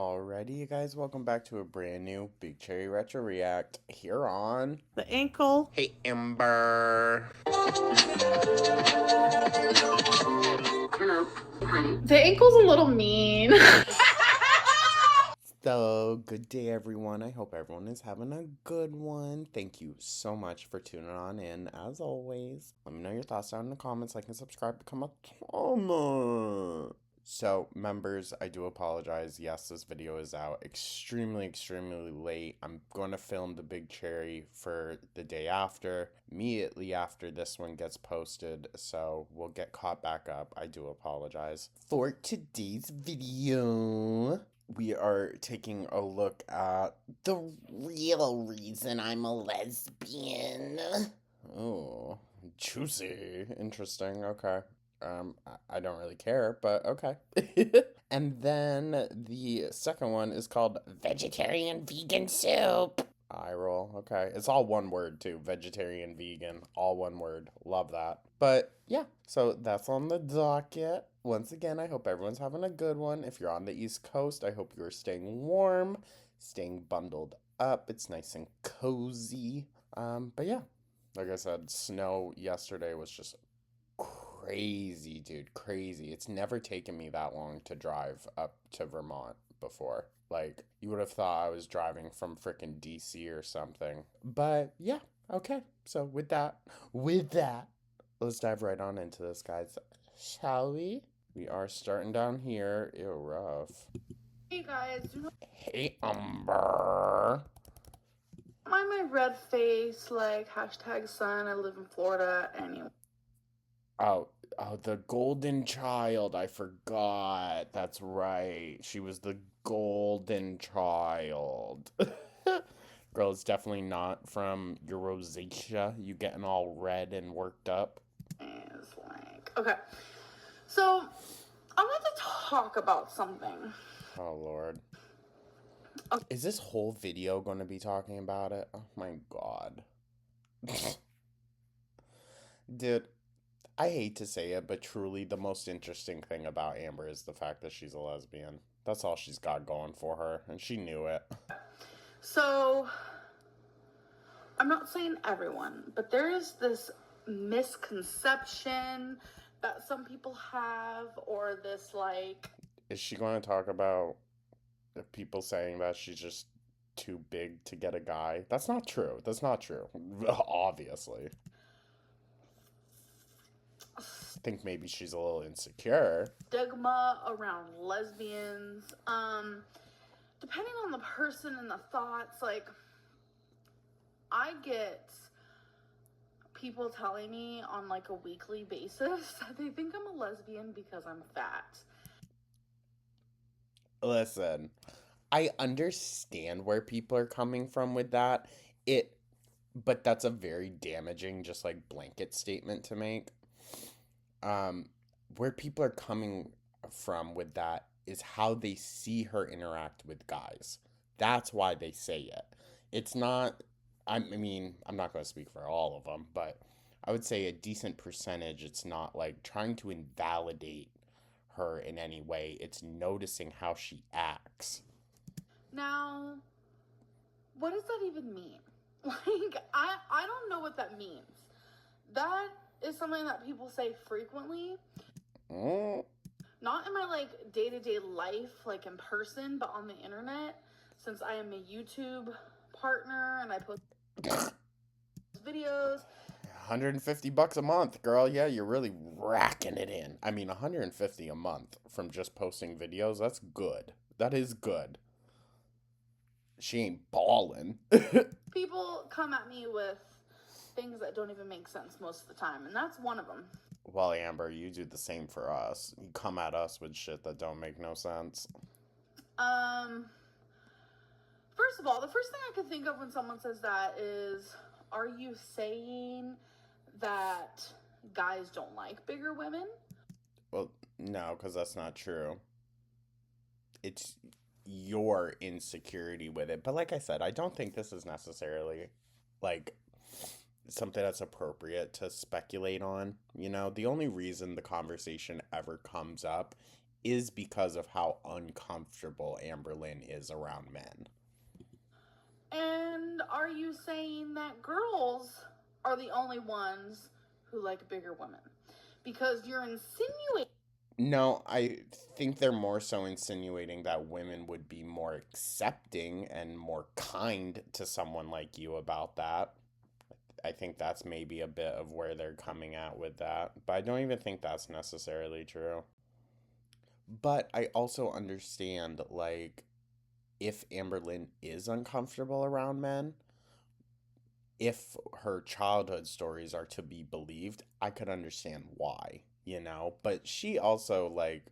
Alrighty, you guys, welcome back to a brand new Big Cherry Retro React here on The ankle. Hey Amber. The ankle's a little mean. So, good day, everyone. I hope everyone is having a good one. Thank you so much for tuning on in, as always. Let me know your thoughts down in the comments, like and subscribe, become a comment. So, members, I do apologize. Yes, this video is out extremely late. I'm going to film the Big Cherry for the day after, immediately after this one gets posted, so we'll get caught back up. I do apologize. For today's video, we are taking a look at the real reason I'm a lesbian. Oh, juicy. Interesting. Okay. I don't really care, but okay. And then the second one is called Vegetarian Vegan Soup. Eye roll. Okay. It's all one word, too. Vegetarian, vegan. All one word. Love that. But yeah, so that's on the docket. Once again, I hope everyone's having a good one. If you're on the East Coast, I hope you're staying warm, staying bundled up. It's nice and cozy. But yeah, like I said, snow yesterday was just crazy, dude. Crazy. It's never taken me that long to drive up to Vermont before. Like, you would have thought I was driving from frickin' DC or something. But yeah, okay. So with that, let's dive right on into this, guys. Shall we? We are starting down here. Ew, rough. Hey guys, Hey, Umber. mind my red face, like hashtag sun, I live in Florida anyway. Oh, the golden child. I forgot. That's right. She was the golden child. Girl, it's definitely not from your rosacea. You getting all red and worked up. It's like, okay. So, I want to talk about something. Oh, Lord. Okay. Is this whole video going to be talking about it? Oh, my God. Dude, I hate to say it, but truly the most interesting thing about Amber is the fact that she's a lesbian. That's all she's got going for her, and she knew it. So, I'm not saying everyone, but there is this misconception that some people have, or this like... Is she going to talk about people saying that she's just too big to get a guy? That's not true. That's not true. Obviously. I think maybe she's a little insecure. Stigma around lesbians. Depending on the person and the thoughts, like, I get people telling me on like a weekly basis that they think I'm a lesbian because I'm fat. Listen, I understand where people are coming from with that. But that's a very damaging, just like blanket statement to make. Where people are coming from with that is how they see her interact with guys. That's why they say it. It's not, I mean, I'm not going to speak for all of them, but I would say a decent percentage, it's not like trying to invalidate her in any way. It's noticing how she acts. Now, what does that even mean? Like, I don't know what that means. That is something that people say frequently. Not in my like day-to-day life, like in person, but on the internet, since I am a YouTube partner and I post videos. $150 a month, girl. Yeah, you're really racking it in. I mean, $150 a month from just posting videos, that's good. That is good. She ain't ballin'. People come at me with things that don't even make sense most of the time, and that's one of them. Well, Amber, you do the same for us. You come at us with shit that don't make no sense. First of all, the first thing I can think of when someone says that is, are you saying that guys don't like bigger women? Well, no, because that's not true. It's your insecurity with it. But like I said, I don't think this is necessarily, like, something that's appropriate to speculate on. You know, the only reason the conversation ever comes up is because of how uncomfortable Amberlynn is around men. And are you saying that girls are the only ones who like bigger women? Because you're insinuating. No, I think they're more so insinuating that women would be more accepting and more kind to someone like you about that. I think that's maybe a bit of where they're coming at with that, but I don't even think that's necessarily true. But I also understand, like, if Amberlynn is uncomfortable around men, if her childhood stories are to be believed, I could understand why, you know? But she also, like,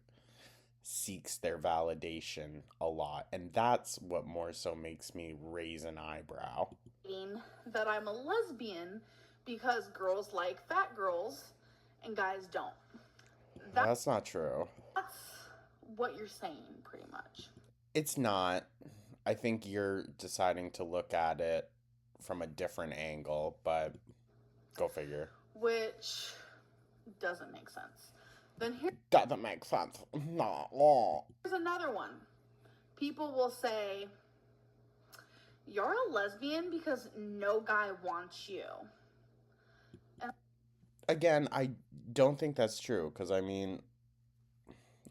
seeks their validation a lot, and that's what more so makes me raise an eyebrow. That I'm a lesbian because girls like fat girls and guys don't. That's not true. That's what you're saying, pretty much. It's not. I think you're deciding to look at it from a different angle, but go figure. Which doesn't make sense. Then Doesn't make sense. No. here's another one. People will say, you're a lesbian because no guy wants you. And Again, I don't think that's true, because I mean,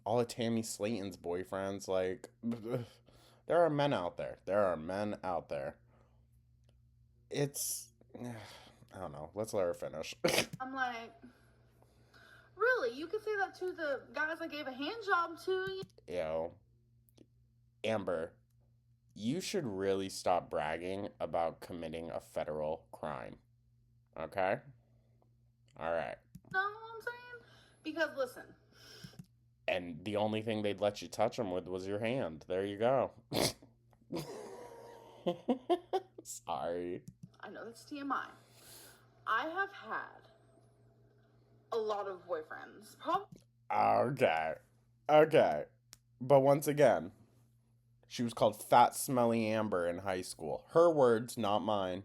all of Tammy Slayton's boyfriends, like, there are men out there. There are men out there. It's, I don't know. Let's let her finish. I'm like, really? You could say that to the guys I gave a hand job to? Yo, Amber, you should really stop bragging about committing a federal crime. Okay? Alright. Know what I'm saying? Because listen. And the only thing they'd let you touch them with was your hand. There you go. Sorry. I know that's TMI. I have had a lot of boyfriends. Okay. But once again, she was called Fat Smelly Amber in high school. Her words, not mine.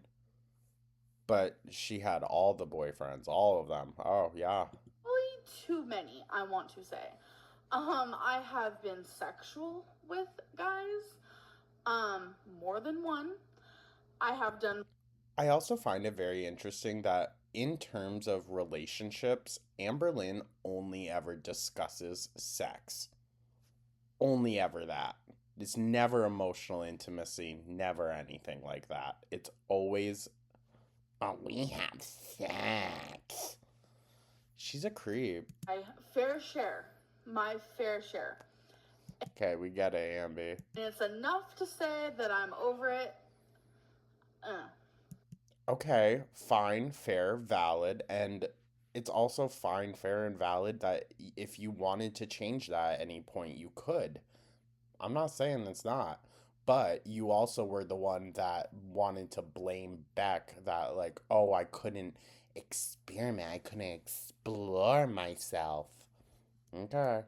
But she had all the boyfriends, all of them. Oh, yeah. Probably too many, I want to say. I have been sexual with guys. More than one. I also find it very interesting that in terms of relationships, Amberlynn only ever discusses sex. Only ever that. It's never emotional intimacy, never anything like that. It's always, oh, we have sex. She's a creep. My fair share. Okay, we get it, Amby. And it's enough to say that I'm over it. Okay, fine, fair, valid, and it's also fine, fair, and valid that if you wanted to change that at any point, you could. I'm not saying it's not, but you also were the one that wanted to blame Beck that, like, oh, I couldn't experiment, I couldn't explore myself. Okay.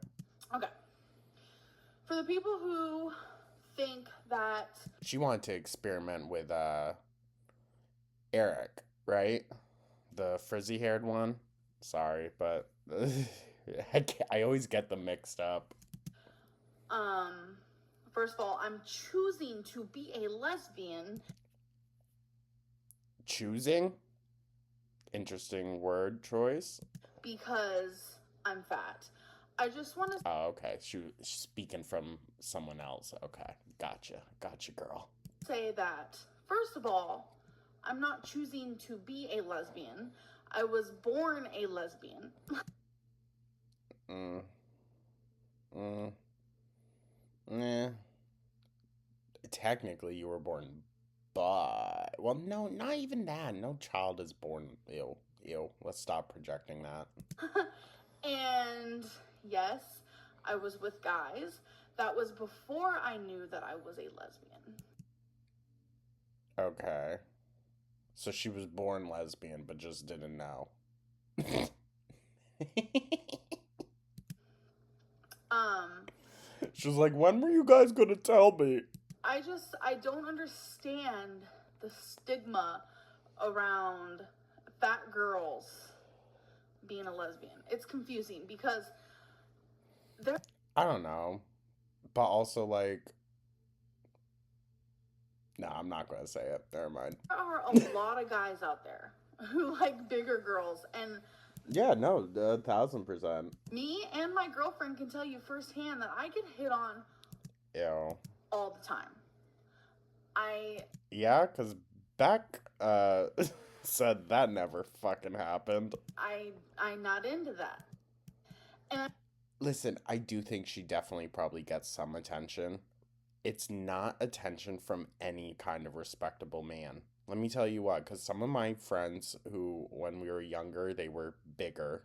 For the people who think that She wanted to experiment with, Eric, right? The frizzy-haired one. Sorry, but I always get them mixed up. first of all, I'm choosing to be a lesbian. Choosing? Interesting word choice. Because I'm fat. I just want to Oh, okay. She's speaking from someone else. Okay. Gotcha, girl. say that, first of all, I'm not choosing to be a lesbian. I was born a lesbian. Eh. Technically, you were born, but... Well, no, not even that. No child is born... Ew. Let's stop projecting that. And yes, I was with guys. That was before I knew that I was a lesbian. Okay. So she was born lesbian, but just didn't know. She was like, when were you guys gonna tell me? I don't understand the stigma around fat girls being a lesbian. It's confusing because I don't know. But also, like, no, I'm not going to say it. Never mind. There are a lot of guys out there who like bigger girls, and Yeah, no, 1,000%. me and my girlfriend can tell you firsthand that I get hit on Ew. all the time. I Yeah, because Beck said that never fucking happened. I'm not into that. And Listen, I do think she definitely probably gets some attention. It's not attention from any kind of respectable man. Let me tell you what, because some of my friends who, when we were younger, they were bigger.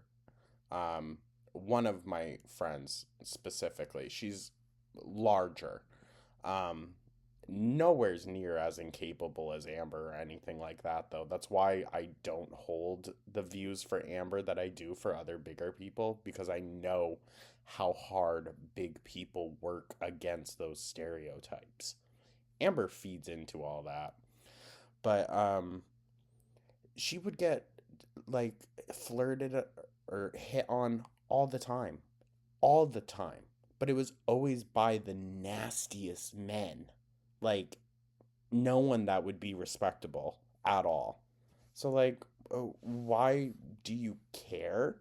Um, one of my friends specifically, she's larger. Um, Nowhere's near as incapable as Amber or anything like that, though. That's why I don't hold the views for Amber that I do for other bigger people, because I know how hard big people work against those stereotypes. Amber feeds into all that. But she would get like flirted or hit on all the time. All the time. But it was always by the nastiest men. Like no one that would be respectable at all. So like why do you care?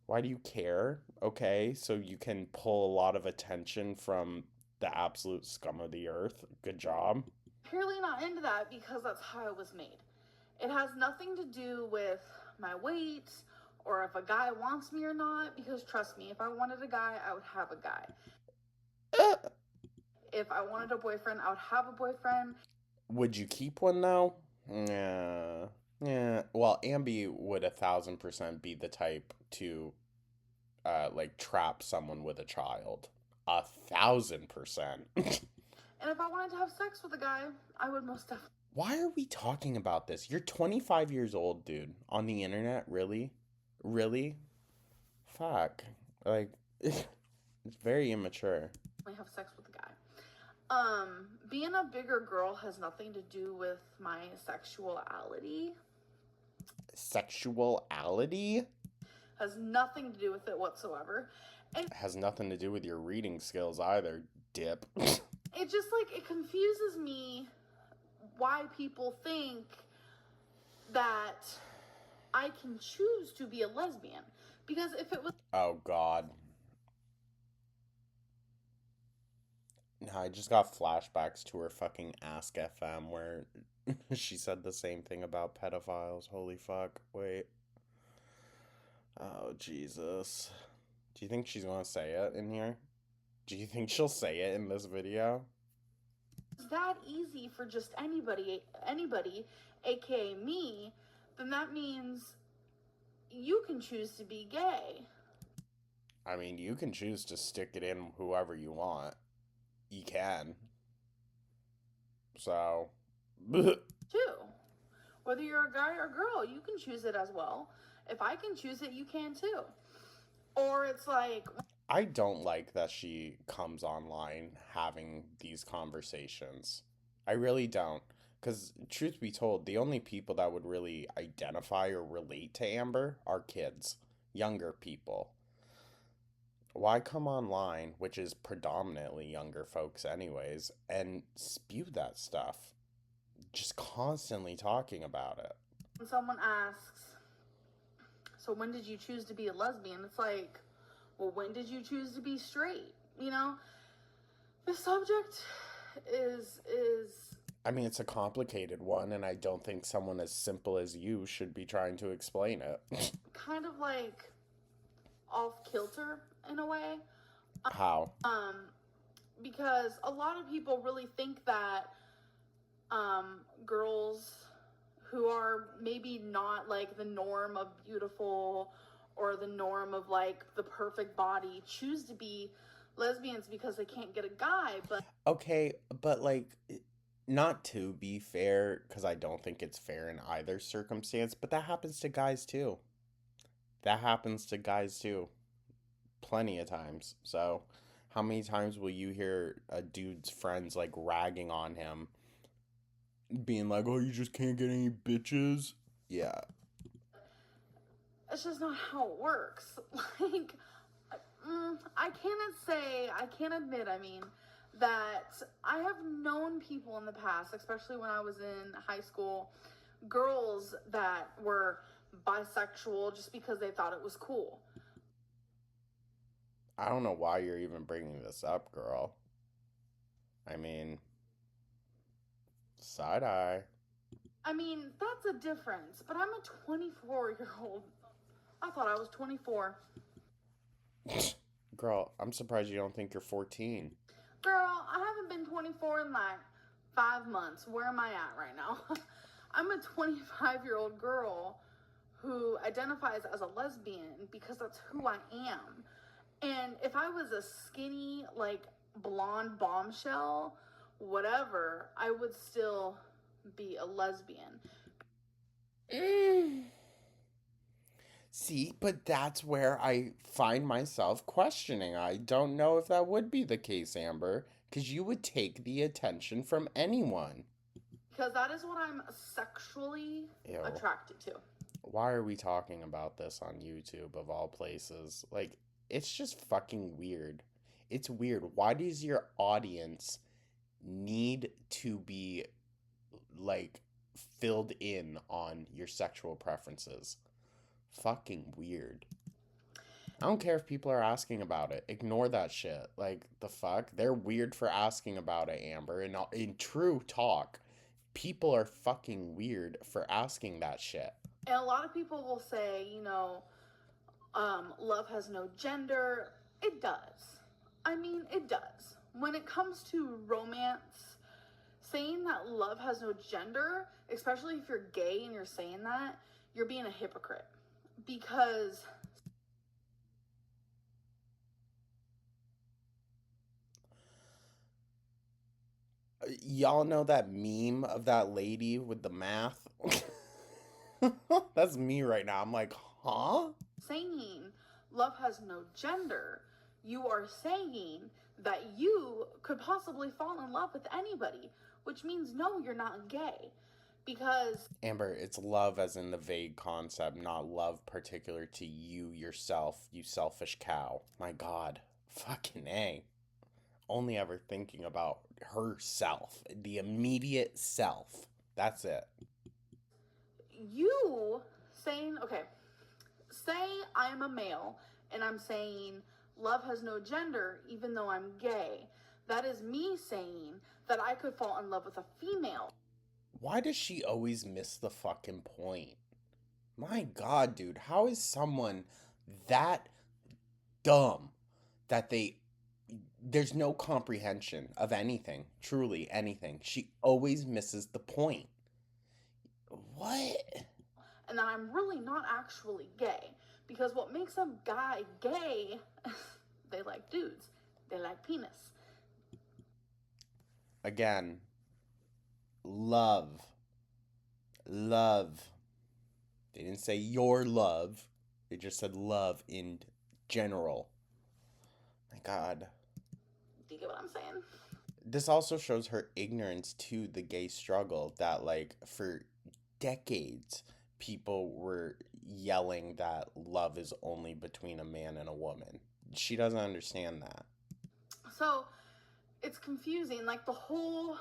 Why do you care? Okay, so you can pull a lot of attention from the absolute scum of the earth. Good job. purely not into that because that's how I was made. It has nothing to do with my weight or if a guy wants me or not, because trust me, if I wanted a guy, I would have a guy. If I wanted a boyfriend, I would have a boyfriend. Would you keep one though? Yeah. Yeah. Well, Ambi would 1,000% be the type to like trap someone with a child. 1,000%. And if I wanted to have sex with a guy, I would most definitely. Why are we talking about this? You're 25 years old, dude. On the internet? Really? Really? Fuck. Like, it's very immature. Have sex with a guy. Being a bigger girl has nothing to do with my sexuality. Sexuality? Has nothing to do with it whatsoever. And has nothing to do with your reading skills either, dip. It just like it confuses me why people think that I can choose to be a lesbian. Because if it was Oh god. No, I just got flashbacks to her fucking Ask FM where she said the same thing about pedophiles. Holy fuck. Wait. Oh, Jesus. Do you think she's gonna say it in here? Do you think she'll say it in this video? that easy for just anybody, aka me, then that means you can choose to be gay. I mean, you can choose to stick it in whoever you want. You can. So. Too. Whether you're a guy or a girl, you can choose it as well. If I can choose it, you can too. Or it's like. I don't like that she comes online having these conversations. I really don't. Because, truth be told, the only people that would really identify or relate to Amber are kids, younger people. Why come online, which is predominantly younger folks, anyways, and spew that stuff? Just constantly talking about it. When someone asks, so when did you choose to be a lesbian? It's like, well, when did you choose to be straight? You know, the subject is I mean, it's a complicated one, and I don't think someone as simple as you should be trying to explain it. kind of like off kilter in a way. How? Because a lot of people really think that girls who are maybe not like the norm of beautiful or the norm of like the perfect body choose to be lesbians because they can't get a guy. But okay, but like, not to be fair, because I don't think it's fair in either circumstance, but that happens to guys too. That happens to guys too. Plenty of times. So, how many times will you hear a dude's friends like ragging on him, being like, oh, you just can't get any bitches? Yeah. it's just not how it works. Like I can't admit, I mean, that I have known people in the past, especially when I was in high school, girls that were bisexual just because they thought it was cool. I don't know why you're even bringing this up, girl. I mean, side eye. I mean, that's a difference, but I'm a 24-year-old. I thought I was 24. Girl, I'm surprised you don't think you're 14. Girl, I haven't been 24 in like 5 months. Where am I at right now? I'm a 25-year-old girl who identifies as a lesbian because that's who I am. And if I was a skinny, like blonde bombshell, whatever, I would still be a lesbian. See, but that's where I find myself questioning. I don't know if that would be the case, Amber, because you would take the attention from anyone. Because that is what I'm sexually Ew. attracted to. Why are we talking about this on YouTube of all places? Like, it's just fucking weird. It's weird. Why does your audience need to be, like, filled in on your sexual preferences? Fucking weird. I don't care if people are asking about it. Ignore that shit. Like, the fuck? They're weird for asking about it, Amber. And in true talk, people are fucking weird for asking that shit. And a lot of people will say, love has no gender. It does. I mean, it does. When it comes to romance, saying that love has no gender, especially if you're gay and you're saying that, you're being a hypocrite. Because y'all know that meme of that lady with the math? That's me right now. I'm like, huh? saying love has no gender, you are saying that you could possibly fall in love with anybody, which means no, you're not gay. Because Amber, it's love as in the vague concept, not love particular to you yourself, you selfish cow. My God. Fucking A. Only ever thinking about herself, the immediate self. That's it. you saying, okay, say I'm a male and I'm saying love has no gender even though I'm gay. That is me saying that I could fall in love with a female. Why does she always miss the fucking point? My God, dude, how is someone that dumb that there's no comprehension of anything, truly anything. She always misses the point. What? And that I'm really not actually gay. Because what makes a guy gay, they like dudes, they like penis. Again, love. Love. They didn't say your love. They just said love in general. My God. Do you get what I'm saying? This also shows her ignorance to the gay struggle, that like for decades people were yelling that love is only between a man and a woman. She doesn't understand that. So it's confusing. Like the whole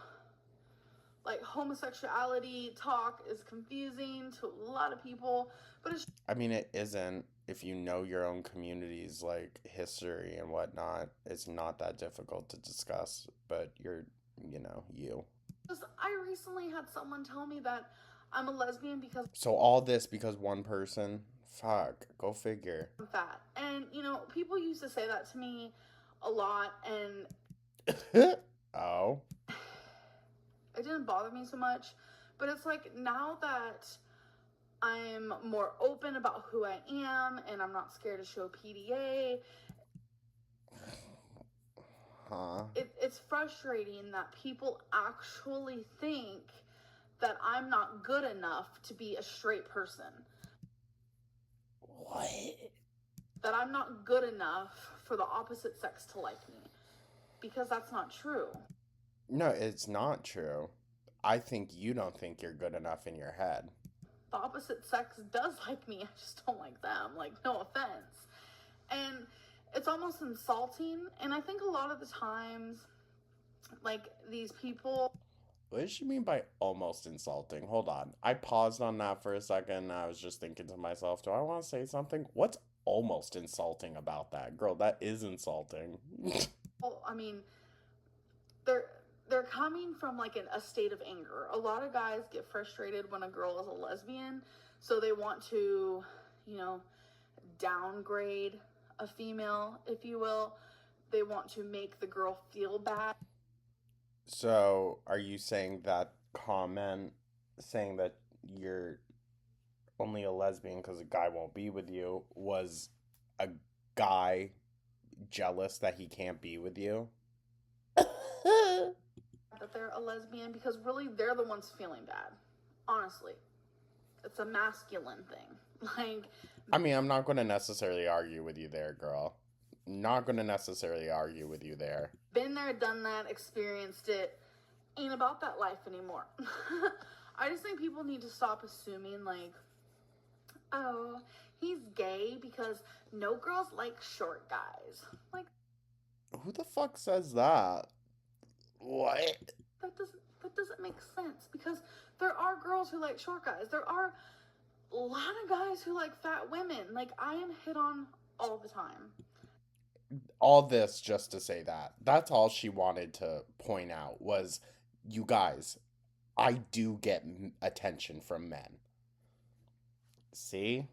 like homosexuality talk is confusing to a lot of people, but it's I mean, it isn't. If you know your own community's like history and whatnot, it's not that difficult to discuss. But you're, you. just I recently had someone tell me that I'm a lesbian because So all this because one person? Fuck. Go figure. I'm fat. And people used to say that to me a lot, and Oh. it didn't bother me so much. But it's like now that I'm more open about who I am and I'm not scared to show PDA. Huh? It's frustrating that people actually think that I'm not good enough to be a straight person. What? That I'm not good enough for the opposite sex to like me. Because that's not true. No, it's not true. I think you don't think you're good enough in your head. The opposite sex does like me. I just don't like them. Like, no offense. And it's almost insulting. And I think a lot of the times, like, these people. What does she mean by almost insulting? Hold on. I paused on that for a second and I was just thinking to myself, do I want to say something? What's almost insulting about that? Girl, that is insulting. Well, I mean, they're they're coming from like a state of anger. A lot of guys get frustrated when a girl is a lesbian, so they want to, you know, downgrade a female, if you will. They want to make the girl feel bad. So, are you saying that comment saying that you're only a lesbian because a guy won't be with you was a guy jealous that he can't be with you? That they're a lesbian, because really they're the ones feeling bad. Honestly, it's a masculine thing. Like, I mean, I'm not going to necessarily argue with you there, girl. Not going to necessarily argue with you there. Been there, done that, experienced it. Ain't about that life anymore. I just think people need to stop assuming, like, oh, he's gay because no girls like short guys. Like, Who the fuck says that? What? that doesn't make sense, because there are girls who like short guys. There are a lot of guys who like fat women. Like, I am hit on all the time. All this just to say that. That's all she wanted to point out was, you guys, I do get attention from men. See?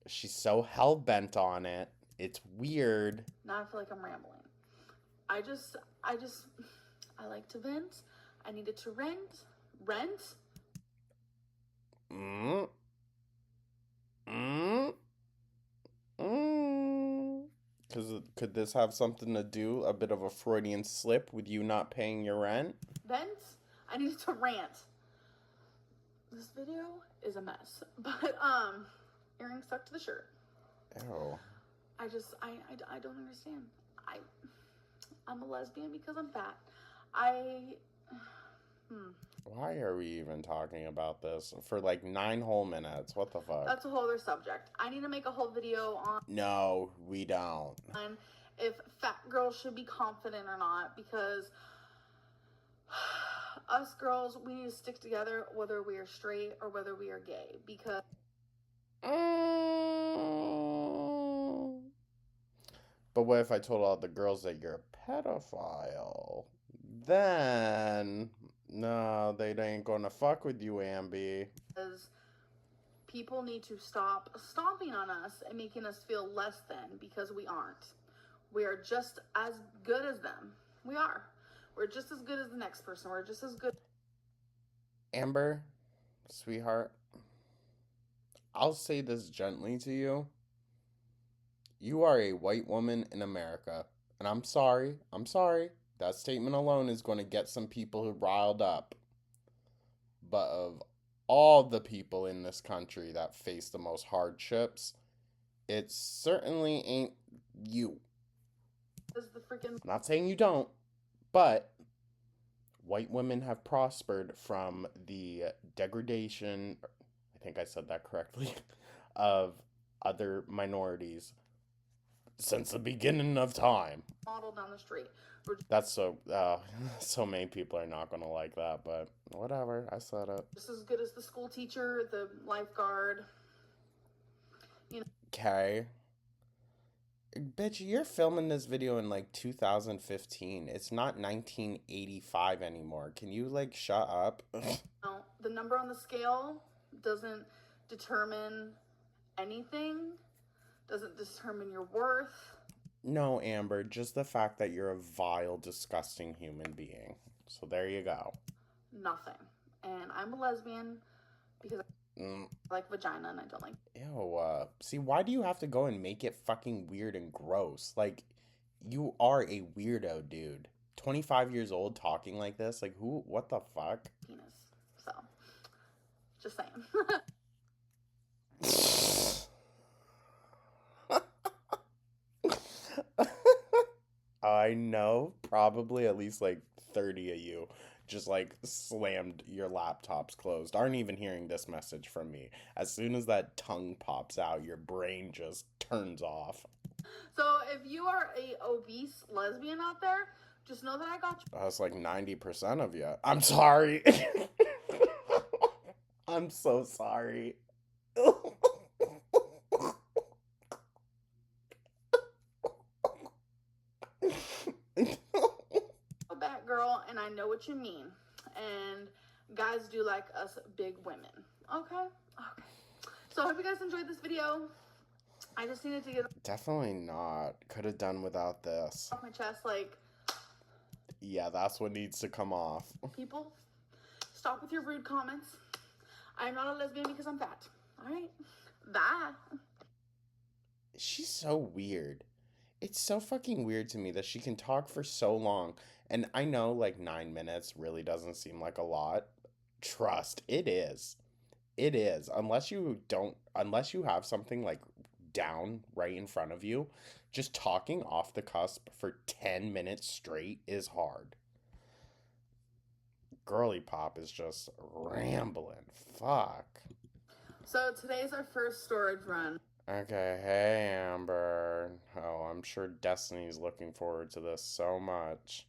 She's so hell-bent on it. It's weird. Now I feel like I'm rambling. I like to vent. I needed to rent. Mm. Mm. Mm. Could this have something to do, a bit of a Freudian slip, with you not paying your rent? Vent. I needed to rant. This video is a mess, but earrings stuck to the shirt. Ew. I don't understand. I'm a lesbian because I'm fat. Why are we even talking about this for like 9 whole minutes? What the fuck? That's a whole other subject. I need to make a whole video on No, we don't. if fat girls should be confident or not, because us girls, we need to stick together whether we are straight or whether we are gay, because But what if I told all the girls that you're a pedophile? Then, no, they ain't gonna fuck with you, Amby. people need to stop stomping on us and making us feel less than, because we aren't. We are just as good as them. We are. We're just as good as the next person. We're just as good. Amber, sweetheart, I'll say this gently to you. You are a white woman in America. And I'm sorry. That statement alone is going to get some people riled up. But of all the people in this country that face the most hardships, it certainly ain't you. I'm not saying you don't, but white women have prospered from the degradation, I think I said that correctly, of other minorities since the beginning of time. Model down the street. That's so many people are not going to like that, but whatever, I said it. Just as good as the school teacher, the lifeguard. Okay. Bitch, you're filming this video in like 2015. It's not 1985 anymore. Can you like shut up? No, the number on the scale doesn't determine anything. Doesn't determine your worth. No, Amber, just the fact that you're a vile, disgusting human being. So there you go. Nothing. And I'm a lesbian because I like vagina and I don't like. Ew. See, why do you have to go and make it fucking weird and gross? Like, you are a weirdo, dude. 25 years old talking like this? Like, who? What the fuck? Penis. So, just saying. I know probably at least like 30 of you just like slammed your laptops closed, aren't even hearing this message from me. As soon as that tongue pops out, your brain just turns off. So if you are a obese lesbian out there, just know that I got you. That's like 90% of you. I'm sorry. I'm so sorry. A bad girl, and I know what you mean. And guys do like us big women. Okay? Okay. So I hope you guys enjoyed this video. I just needed to get Definitely not. Could have done without this. off my chest, like, Yeah, that's what needs to come off. people, stop with your rude comments. I'm not a lesbian because I'm fat. Alright? Bye. She's so weird. It's so fucking weird to me that she can talk for so long. And I know like 9 minutes really doesn't seem like a lot. Trust, it is. It is. Unless you have something like down right in front of you, just talking off the cusp for 10 minutes straight is hard. Girly Pop is just rambling. Fuck. So today's our first storage run. Okay, hey Amber. Oh, I'm sure Destiny's looking forward to this so much.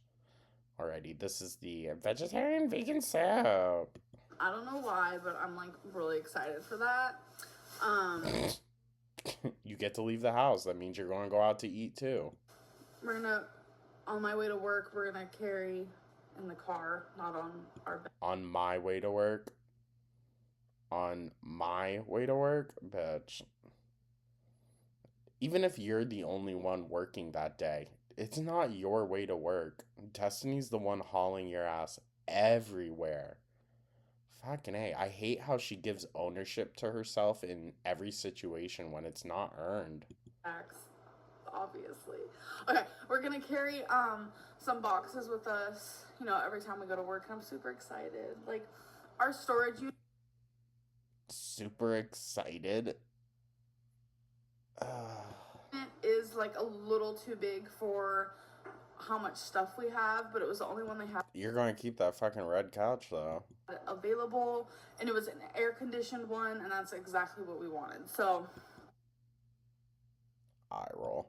Alrighty, this is the vegetarian vegan soup. I don't know why, but I'm like really excited for that. You get to leave the house. That means you're going to go out to eat too. We're gonna, on my way to work, we're gonna carry in the car, not on our bed. On my way to work? On my way to work? Bitch. Even if you're the only one working that day, it's not your way to work. Destiny's the one hauling your ass everywhere. Fucking A. I hate how she gives ownership to herself in every situation when it's not earned. Obviously. Okay, we're gonna carry some boxes with us, you know, every time we go to work, and I'm super excited. Like, our storage unit Super excited. is like a little too big for how much stuff we have, but it was the only one they had You're going to keep that fucking red couch though. available, and it was an air conditioned one, and that's exactly what we wanted. So Eye roll.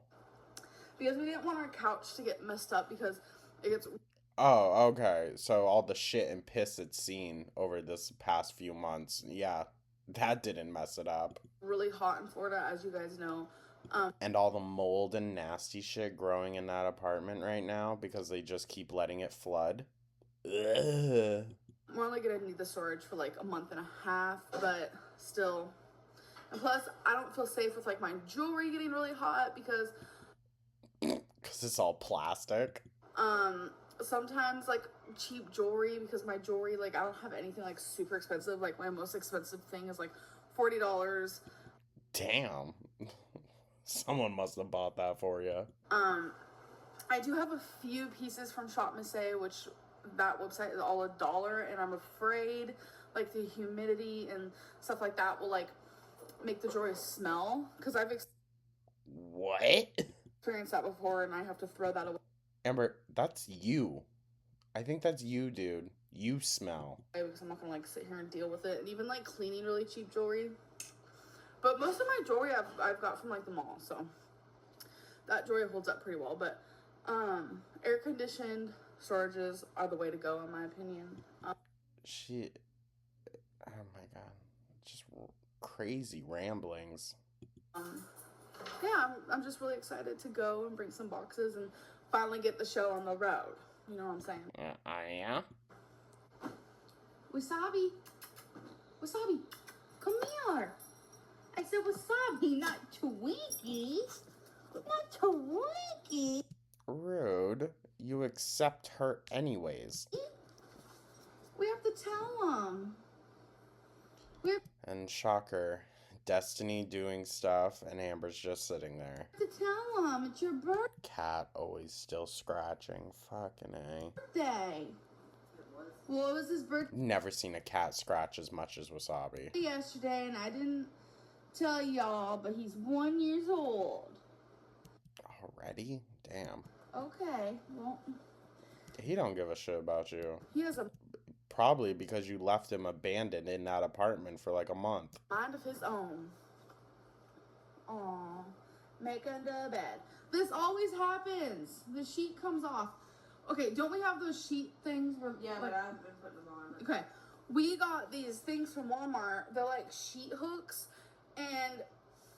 because we didn't want our couch to get messed up because it gets Oh, okay. So all the shit and piss it's seen over this past few months. Yeah, that didn't mess it up. really hot in Florida, as you guys know. And all the mold and nasty shit growing in that apartment right now because they just keep letting it flood. Ugh. We're only gonna need the storage for like a month and a half, but still. And plus, I don't feel safe with like my jewelry getting really hot because it's all plastic. sometimes like cheap jewelry, because my jewelry, like, I don't have anything like super expensive. Like, my most expensive thing is like $40. Damn. Someone must have bought that for you. I do have a few pieces from Shop Missy, which that website is all $1, and I'm afraid like the humidity and stuff like that will like make the jewelry smell, because I've What? experienced that before, and I have to throw that away. Amber, that's you. I think that's you, dude. You smell. Because I'm not gonna like sit here and deal with it, and even like cleaning really cheap jewelry. But most of my jewelry I've got from like the mall, so that jewelry holds up pretty well. But air conditioned storages are the way to go, in my opinion. Oh my god, just crazy ramblings. Yeah, I'm just really excited to go and bring some boxes and finally get the show on the road. You know what I'm saying? Yeah? Wasabi. Wasabi. Come here. I said wasabi, not Twinkies. Not Twinkies. Rude. You accept her anyways. We have to tell them. And shocker, Destiny doing stuff and Amber's just sitting there. We have to tell them. It's your Cat always still scratching. Fucking A. birthday. Well, it was his birthday Never seen a cat scratch as much as Wasabi. yesterday, and I didn't tell y'all, but he's 1 year old. Already? Damn. Okay, well, He don't give a shit about you. he has a Probably because you left him abandoned in that apartment for like a month. mind of his own. Aw. Making the bed. This always happens. The sheet comes off. Okay, don't we have those sheet things where Yeah, but I've been putting them on. Okay. We got these things from Walmart. They're like sheet hooks, and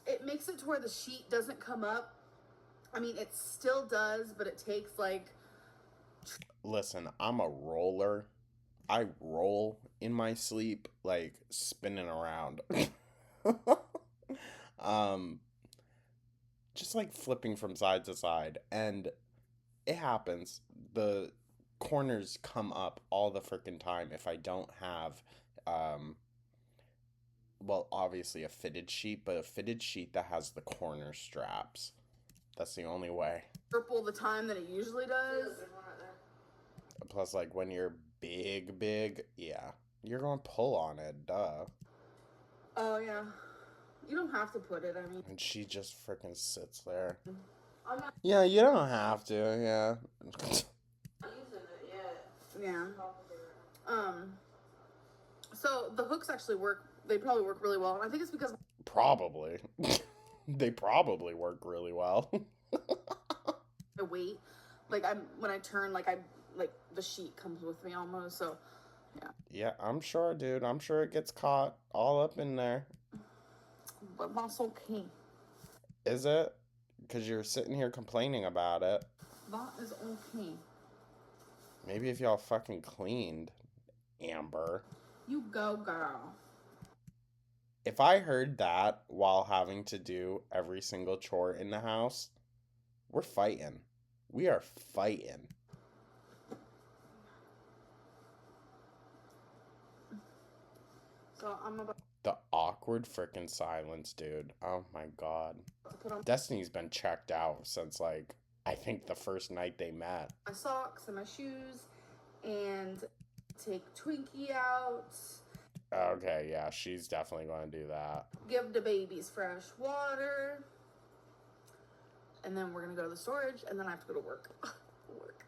it makes it to where the sheet doesn't come up. I mean, it still does, but it takes like... Listen, I'm a roller. I roll in my sleep, like spinning around. um, just like flipping from side to side. And it happens. The corners come up all the freaking time if I don't have, well, obviously a fitted sheet, but a fitted sheet that has the corner straps. That's the only way. Triple the time that it usually does. Plus, like, when you're big, yeah, you're going to pull on it, duh. Oh, yeah. You don't have to put it, I mean. And she just freaking sits there. I'm not Yeah, you don't have to, yeah. using it yet. Yeah. So the hooks actually work. They probably work really well. And I think it's because... Probably. They probably work really well. the weight. Like, when I turn, like, the sheet comes with me almost, so... Yeah. Yeah, I'm sure, dude. I'm sure it gets caught all up in there. But that's okay. Is it? Because you're sitting here complaining about it. That is okay. Maybe if y'all fucking cleaned, Amber. You go, girl. If I heard that while having to do every single chore in the house, we're fighting. We are fighting. So I'm about The awkward frickin' silence, dude. Oh my god. to put on Destiny's been checked out since, like, I think the first night they met. my socks and my shoes and take Twinkie out. Okay, yeah, she's definitely going to do that. Give the babies fresh water. And then we're going to go to the storage, and then I have to go to work. Work.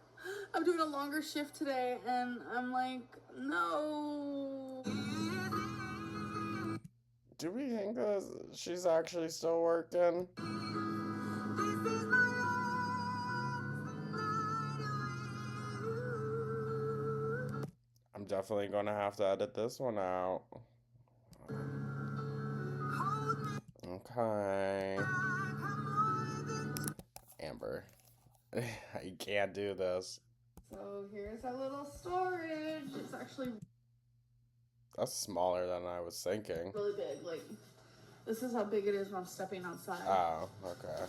I'm doing a longer shift today, and I'm like, no. Do we think that she's actually still working? I'm definitely going to have to edit this one out. Okay. Amber. I can't do this. So here's our little storage. It's actually That's smaller than I was thinking. really big. Like, this is how big it is when I'm stepping outside. Oh, okay.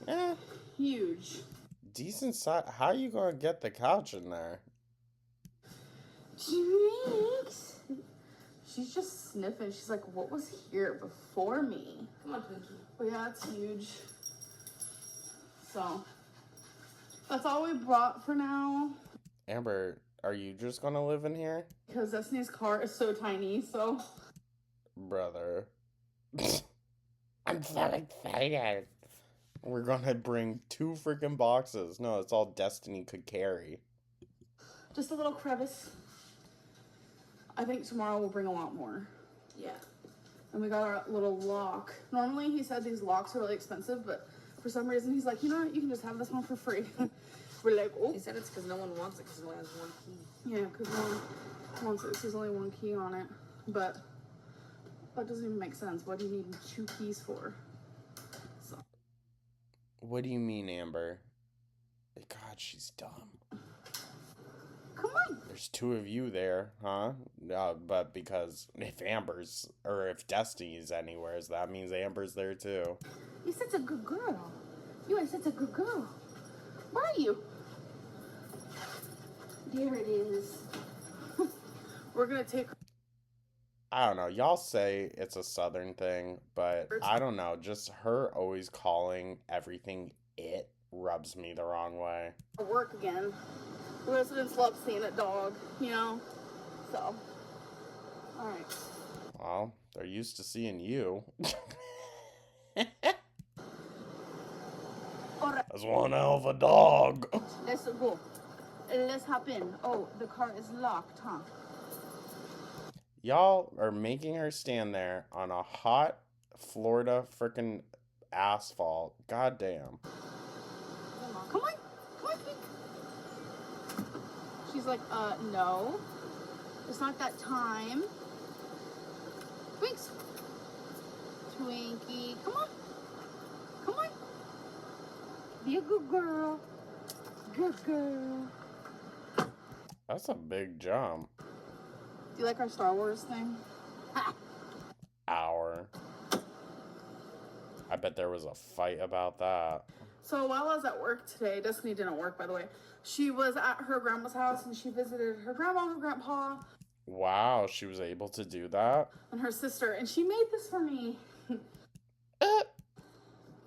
Yeah. Huge. Decent size. How are you going to get the couch in there? Jinx. She's just sniffing. She's like, what was here before me? Come on, Twinkie. But yeah, it's huge. So, that's all we brought for now. Amber, are you just going to live in here? Because Destiny's car is so tiny, so. Brother. I'm so excited. We're going to bring 2 freaking boxes. No, it's all Destiny could carry. Just a little crevice. I think tomorrow we'll bring a lot more. Yeah. And we got our little lock. Normally he said these locks are really expensive, but for some reason he's like, you know what, you can just have this one for free. We're like, oh. He said it's because no one wants it because it only has one key. Yeah, because no one wants it. There's only one key on it. But that doesn't even make sense. What do you need 2 keys for? So. What do you mean, Amber? God, she's dumb. Come on. There's 2 of you there, huh? But because if Amber's, or if Destiny's anywheres, that means Amber's there too. You're such a good girl. You are such a good girl. Where are you? There it is. We're going to take... I don't know. Y'all say it's a southern thing, but I don't know. Just her always calling everything it rubs me the wrong way. work again. Residents love seeing a dog, you know? So, alright. Well, they're used to seeing you. Alright, That's one hell of a dog. let's go. Let's hop in. Oh, the car is locked, huh? Y'all are making her stand there on a hot Florida frickin' asphalt. God damn. Come on, Pink. She's like, no. It's not that time. Twinks. Twinkie, come on. Come on. Be a good girl. Good girl. That's a big jump. Do you like our Star Wars thing? Hour. I bet there was a fight about that. So while I was at work today, Destiny didn't work, by the way. She was at her grandma's house and she visited her grandma and grandpa. Wow, she was able to do that? And her sister. And she made this for me.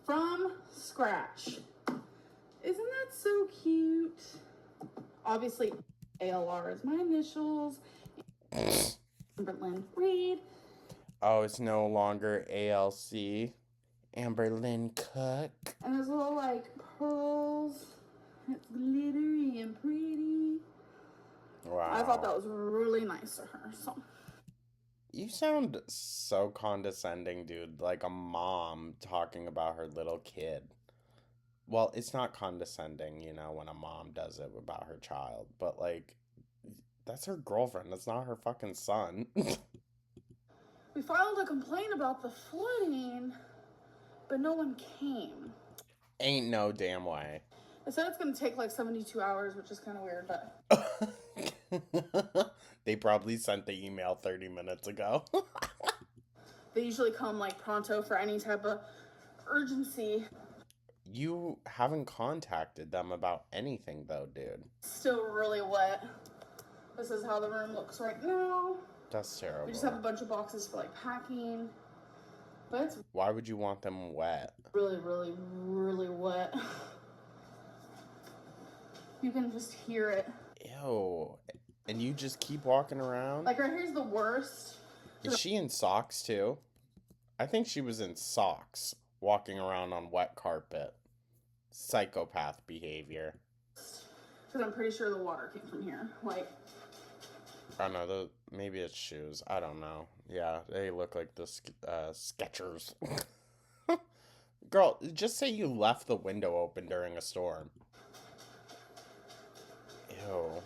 From scratch. Isn't that so cute? Obviously, ALR is my initials. Amberlynn Reed. Oh, it's no longer ALC. Amberlynn Cook. And there's little, like, pearls. It's glittery and pretty. Wow. I thought that was really nice of her, so. You sound so condescending, dude. Like a mom talking about her little kid. Well, it's not condescending, you know, when a mom does it about her child. But, like, that's her girlfriend. That's not her fucking son. We filed a complaint about the flooding, but no one came. Ain't no damn way. They said it's going to take like 72 hours, which is kind of weird, but... They probably sent the email 30 minutes ago. They usually come like pronto for any type of urgency. You haven't contacted them about anything though, dude. Still really wet. This is how the room looks right now. That's terrible. We just have a bunch of boxes for like packing. But it's Why would you want them wet? really, really, really wet. You can just hear it. Ew. And you just keep walking around? Like right here's the worst. Is she in socks too? I think she was in socks, walking around on wet carpet. Psychopath behavior. Because I'm pretty sure the water came from here. Like, I don't know, maybe it's shoes. I don't know. Yeah, they look like the Skechers. Girl, just say you left the window open during a storm. Ew.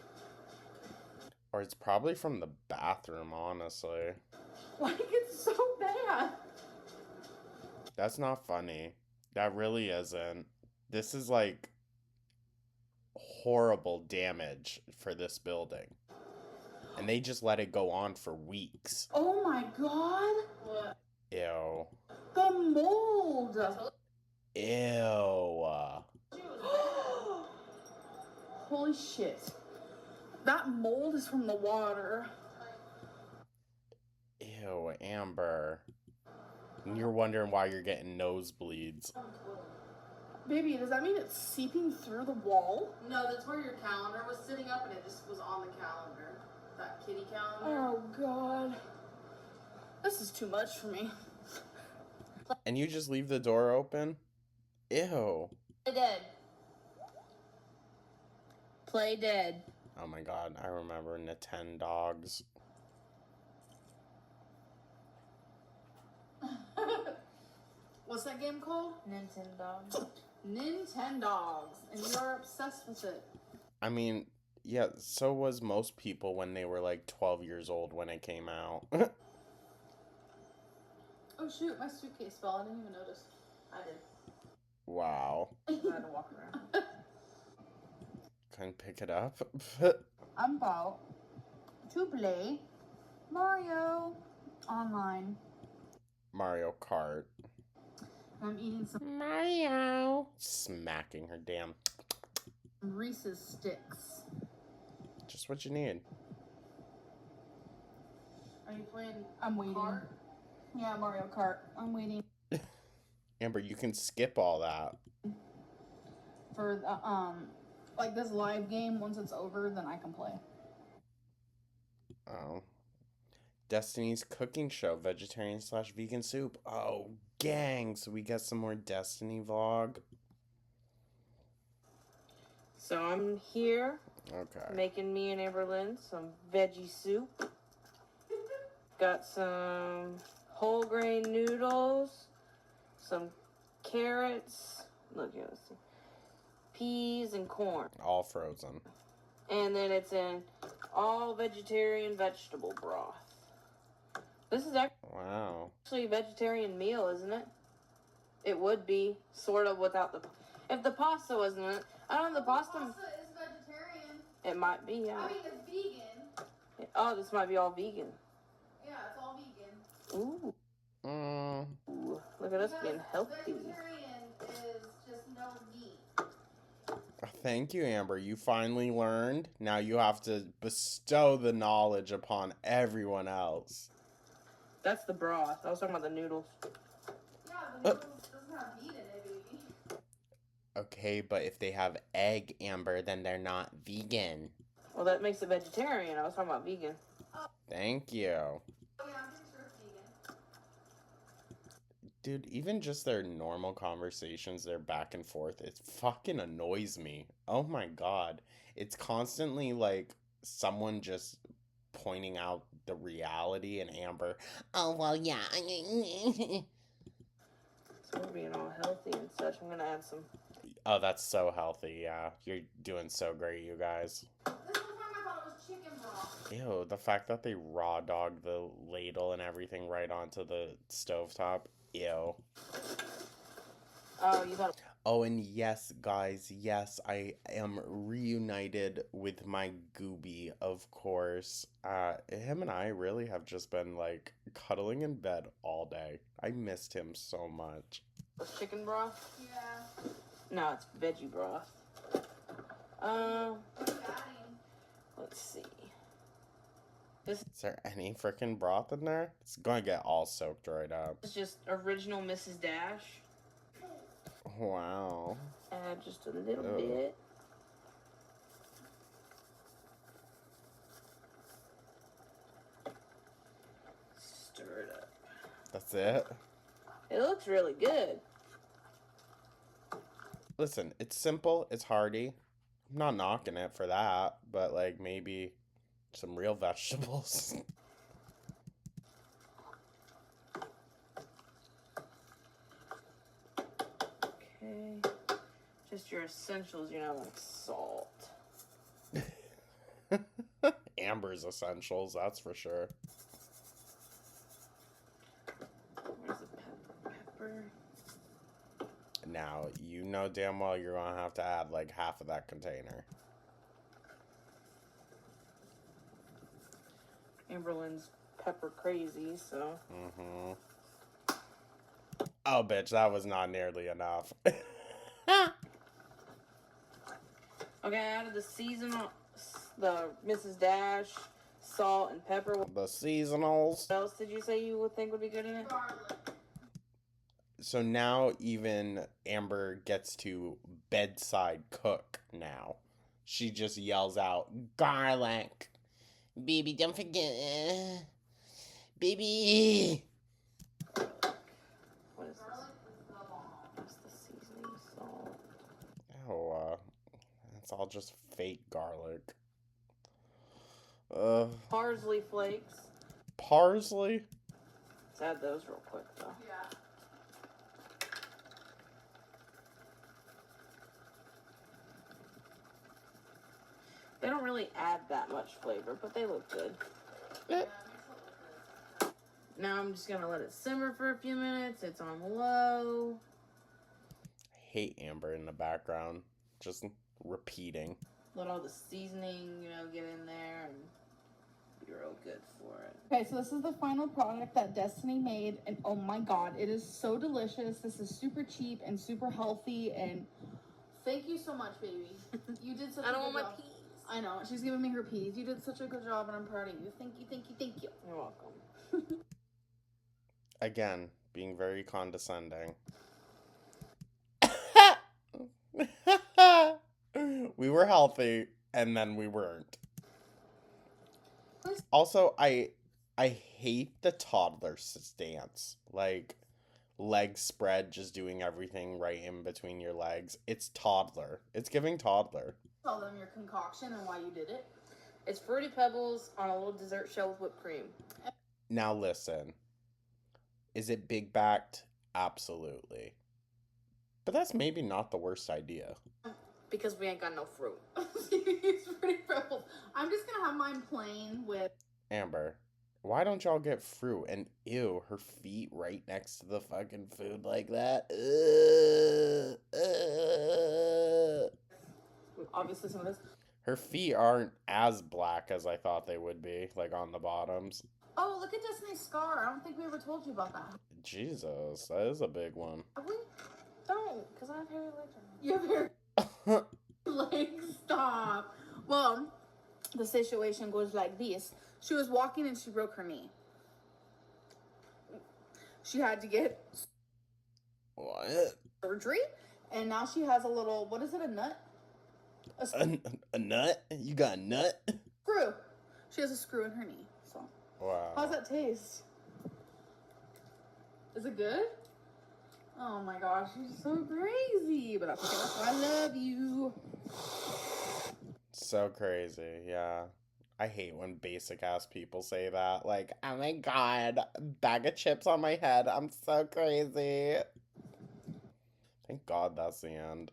Or it's probably from the bathroom, honestly. like it's so bad. That's not funny. That really isn't. This is like horrible damage for this building. And they just let it go on for weeks. Oh my god. What? Ew. The mold. Ew. Holy shit. That mold is from the water. Ew, Amber. And you're wondering why you're getting nosebleeds. Baby, does that mean it's seeping through the wall? No, that's where your calendar was sitting up and it just was on the calendar. That kitty calendar. Oh god. This is too much for me. And you just leave the door open? Ew. Play dead. Play dead. Oh my god, I remember Nintendogs. What's that game called? Nintendo. Nintendogs. And you're obsessed with it. I mean, yeah, so was most people when they were like 12 years old when it came out. Oh shoot, my suitcase fell. I didn't even notice. I did. Wow. I had to walk around. Couldn't pick it up. I'm about to play Mario online. Mario Kart. I'm eating some Mario. Smacking her damn. Reese's sticks. Just what you need. Are you playing? I'm waiting. Kart? Yeah, Mario Kart. I'm waiting Amber, you can skip all that. for the like this live game. Once it's over, then I can play. Oh. Destiny's cooking show, vegetarian/vegan soup. Oh, gang. So we got some more Destiny vlog. So I'm here Okay. making me and Amberlynn some veggie soup. Got some whole grain noodles, some carrots. Look here, let's see. Peas and corn. All frozen. And then it's in all vegetarian vegetable broth. This is Wow. actually a vegetarian meal, isn't it? It would be, sort of, without the... If the pasta wasn't in it... I don't know, the pasta... Pasta is vegetarian. It might be, yeah. I mean, it's vegan. Oh, this might be all vegan. Yeah, it's all vegan. Ooh. Mm. Ooh, look at us being healthy. Vegetarian is just no meat. Thank you, Amber. You finally learned. Now you have to bestow the knowledge upon everyone else. That's the broth. I was talking about the noodles. Yeah, the noodles doesn't have meat in it, baby. Okay, but if they have egg, Amber, then they're not vegan. Well, that makes it vegetarian. I was talking about vegan. Thank you. Oh, yeah, I'm pretty sure it's vegan. Dude, even just their normal conversations, their back and forth, it fucking annoys me. Oh my god. It's constantly like someone just pointing out the reality, and Amber, oh, well, yeah. So we're being all healthy and such. I'm going to add some... Oh, that's so healthy, yeah. You're doing so great, you guys. This whole time I thought it was chicken broth. Ew, the fact that they raw dogged the ladle and everything right onto the stovetop. Ew. Oh, you thought... Oh, and yes, guys, yes, I am reunited with my Gooby, of course. Him and I really have just been, like, cuddling in bed all day. I missed him so much. Chicken broth? Yeah. No, it's veggie broth. What are you adding? Let's see. Is there any freaking broth in there? It's gonna get all soaked right up. This is just original Mrs. Dash. Wow. Add just a little Ew. bit. Stir it up. That's it? It looks really good. Listen, it's simple, it's hearty. I'm not knocking it for that, but like maybe some real vegetables. Okay. Just your essentials, you know, like salt. Amber's essentials, that's for sure. Where's the pepper? Now, you know damn well you're gonna have to add like half of that container. Amberlynn's pepper crazy, so. Mm-hmm. Oh, bitch, that was not nearly enough. Okay, I added the seasonal, the Mrs. Dash, salt, and pepper. The seasonals. What else did you say you would think would be good in it? Garlic. So now even Amber gets to bedside cook now. She just yells out, garlic. Baby, don't forget. Baby. What is this? Garlic is the bomb. What's the seasoning salt? Oh, it's all just fake garlic. Parsley flakes. Parsley? Let's add those real quick, though. Yeah. They don't really add that much flavor, but they look good. Yeah, it makes it look good. Now I'm just going to let it simmer for a few minutes. It's on low. I hate Amber in the background. Just repeating. Let all the seasoning, you know, get in there and be real good for it. Okay, so this is the final product that Destiny made, and oh my god, it is so delicious. This is super cheap and super healthy, and thank you so much, baby. You did such a I don't good want my job. peas. I know, she's giving me her peas. You did such a good job, and I'm proud of you. Thank you, thank you, thank you. You're welcome. Again, being very condescending. We were healthy, and then we weren't. Also, I hate the toddler stance. Like, legs spread, just doing everything right in between your legs. It's toddler. It's giving toddler. Tell them your concoction and why you did it. It's Fruity Pebbles on a little dessert shell with whipped cream. Now listen. Is it big backed? Absolutely. But that's maybe not the worst idea. Because we ain't got no fruit. It's pretty purple. I'm just gonna have mine plain with. Amber, why don't y'all get fruit? And ew, her feet right next to the fucking food like that. Obviously, some of this. Her feet aren't as black as I thought they would be, like on the bottoms. Oh, look at Destiny's scar. I don't think we ever told you about that. Jesus, that is a big one. Have we? Don't, because I have hairy legs. You have your legs. Stop. Well, the situation goes like this. She was walking and she broke her knee. She had to get What? surgery, and now she has a little, what is it, a nut? A nut? You got a nut? Screw. She has a screw in her knee. So, Wow. how's that taste? Is it good? Oh my gosh, she's so crazy. But that's okay. That's why I love you. So crazy, yeah. I hate when basic ass people say that. Like, oh my god, bag of chips on my head. I'm so crazy. Thank God that's the end.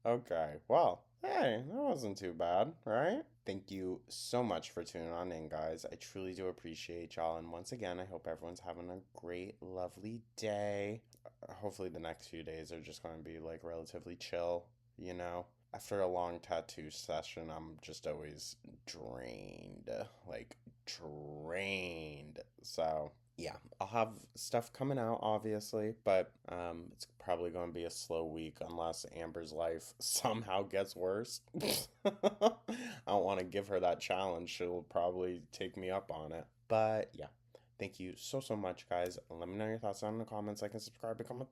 Okay, well, hey, that wasn't too bad, right? Thank you so much for tuning on in, guys. I truly do appreciate y'all. And once again, I hope everyone's having a great, lovely day. Hopefully, the next few days are just going to be like relatively chill, you know? After a long tattoo session, I'm just always drained. Like, drained. So, yeah, I'll have stuff coming out, obviously, but it's probably going to be a slow week unless Amber's life somehow gets worse. I don't want to give her that challenge. She'll probably take me up on it. But, yeah. Thank you so, so much, guys. Let me know your thoughts down in the comments. Like and subscribe. Become a...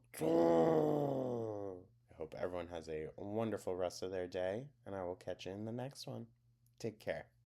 I hope everyone has a wonderful rest of their day, and I will catch you in the next one. Take care.